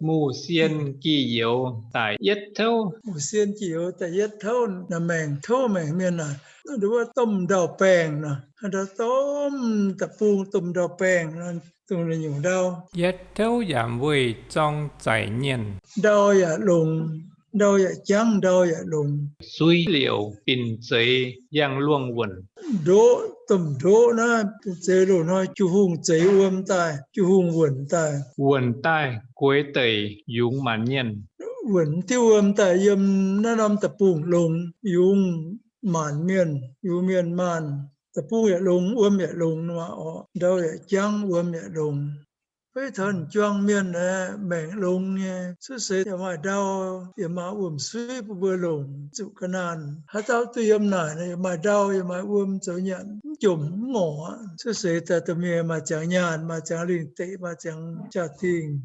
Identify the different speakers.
Speaker 1: Mù xiên kỳ yếu tại yết thâu.
Speaker 2: Mù xiên kỳ yếu tại yết thâu là mèng thâu mèng miền nàyดูว่าต้มดาวแป้งนะเราต้มตะปูต้มดาวแป้งนะตรงนี้อยู่ดาว
Speaker 3: Yết thâu giảm vui trong giải nhiên.
Speaker 2: Đau dạ lùng, đau dạ trắng, đau dạ lùng.
Speaker 1: Suy liệu bình giấy yang luông quần.
Speaker 2: Đỗ tầm đỗ nó chế đồ nói chú hùng chế uâm tài, chú hùng quẩn tài.
Speaker 1: Quần tai cuối tẩy dũng mãn nhiên.
Speaker 2: Quẩn tiêu uâm tài yếm nó nằm tập bùng lùng, yung mãn miền, yung miền mãn. Tập bùng dạ lùng, uâm dạ lùng, đau dạ trắng, uâm dạ lùng. Với thần choang miền này mẹ lùng nha xuất sẽ thì mà đau thì mà suy bữa lùng chịu cái nan hát tao tuy này mà đau thì mà chịu nhận chủng ngỏ xuất sẽ ta tụi mẹ mà chẳng nhàn mà chẳng linh tị mà chẳng trả tiền